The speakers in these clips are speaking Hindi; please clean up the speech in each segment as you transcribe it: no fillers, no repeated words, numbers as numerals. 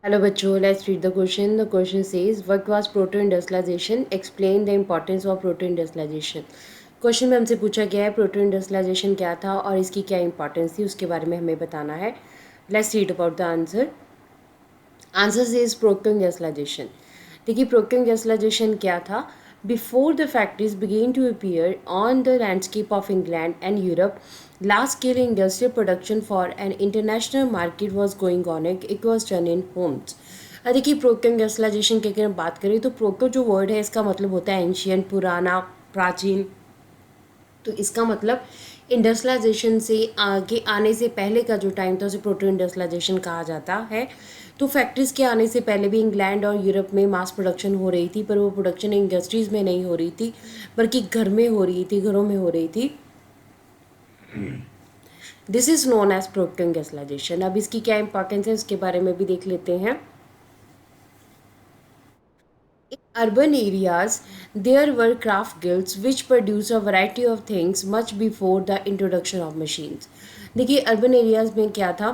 Hello बच्चों, let's read the question. The question says, what was proto-industrialization? Explain the importance of proto-industrialization. Question में हमसे पूछा गया है प्रोटो इंडस्ट्रियलाइजेशन क्या था और इसकी क्या इंपॉर्टेंस थी, उसके बारे में हमें बताना है. Let's read about the answer. Answer is proto industrialization. देखिए प्रोटो इंडस्ट्रियलाइजेशन क्या था. Before the factories began to appear on the landscape of England and Europe, large scale industrial production for an international market was going on. It was done in homes. देखिए प्रोटो इंडस्ट्रियलाइजेशन की अगर हम बात करें तो प्रोटो जो वर्ड है इसका मतलब होता है एंशियंट, पुराना, प्राचीन. तो इसका मतलब इंडस्ट्रियलाइजेशन से आगे आने से पहले का जो टाइम था उसे प्रोटो इंडस्ट्रियलाइजेशन कहा जाता है. तो फैक्ट्रीज़ के आने से पहले भी इंग्लैंड और यूरोप में मास प्रोडक्शन हो रही थी, पर वो प्रोडक्शन इंडस्ट्रीज़ में नहीं हो रही थी बल्कि घर में हो रही थी, घरों में हो रही थी. This is known as proto industrialization. अब इसकी क्या इंपॉर्टेंस है उसके बारे में भी देख लेते हैं. In urban areas, there were craft guilds which produced a variety of things much before the introduction of machines. देखिए अर्बन एरियाज़ में क्या था,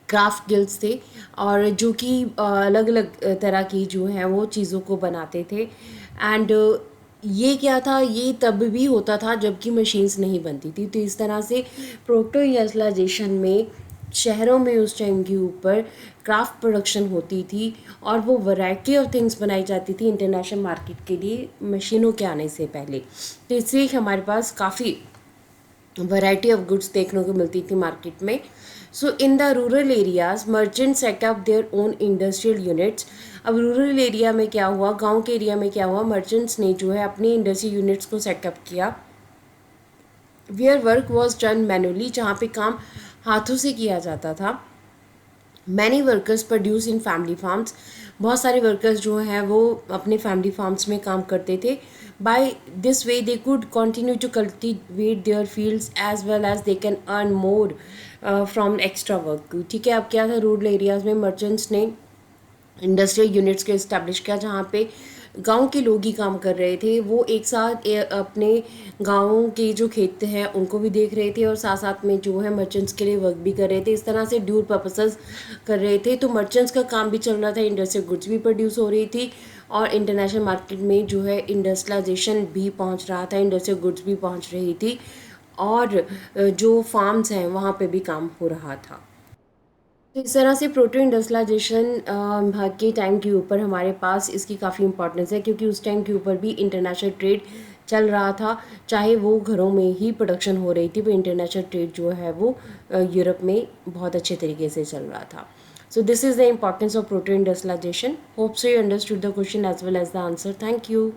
क्राफ्ट गिल्ड्स थे और जो कि अलग अलग तरह की जो हैं वो चीज़ों को बनाते थे. एंड ये क्या था, ये तब भी होता था जबकि मशीन्स नहीं बनती थी. तो इस तरह से प्रोटो इंडस्ट्रियलाइजेशन में शहरों में उस टाइम के ऊपर क्राफ्ट प्रोडक्शन होती थी और वो वैरायटी ऑफ थिंग्स बनाई जाती थी इंटरनेशनल मार्केट के लिए मशीनों के आने से पहले. तो इससे हमारे पास काफ़ी वैरायटी ऑफ गुड्स देखने को मिलती थी मार्केट में. So in the rural areas merchant set up their own industrial units. अब रूरल एरिया में क्या हुआ, गांव के एरिया में क्या हुआ, मर्चेंट्स ने जो है अपने इंडस्ट्रियल यूनिट्स को सेटअप किया. Where work was done manually, जहाँ पे काम हाथों से किया जाता था. Many workers produce in family farms. बहुत सारे वर्कर्स जो हैं वो अपने फैमिली फार्म्स में काम करते थे. By this way they could continue to cultivate their fields as well as they can earn more from extra work. ठीक है, अब क्या था, रूरल एरियाज़ में मर्चेंट्स ने इंडस्ट्रियल यूनिट्स को इस्टेब्लिश किया जहाँ पे गांव के लोग ही काम कर रहे थे. वो एक साथ अपने गाँव के जो खेत हैं उनको भी देख रहे थे और साथ साथ में जो है मर्चेंट्स के लिए वर्क भी कर रहे थे. इस तरह से ड्यूल पर्पसेस कर रहे थे. तो मर्चेंट्स का काम भी चल रहा था, इंडस्ट्रियल गुड्स भी प्रोड्यूस हो रही थी और इंटरनेशनल मार्केट में जो है इंडस्ट्रियलाइजेशन भी पहुंच रहा था, इंडस्ट्रियल गुड्स भी पहुंच रही थी और जो फार्म्स हैं वहाँ पे भी काम हो रहा था. तो इस तरह से प्रोटो इंडस्ट्रियलाइजेशन के टाइम के ऊपर हमारे पास इसकी काफ़ी इंपॉर्टेंस है क्योंकि उस टाइम के ऊपर भी इंटरनेशनल ट्रेड चल रहा था. चाहे वो घरों में ही प्रोडक्शन हो रही थी, वो इंटरनेशनल ट्रेड जो है वो यूरोप में बहुत अच्छे तरीके से चल रहा था. So this is the importance of proto industrialization. Hope so you understood the question as well as the answer. Thank you.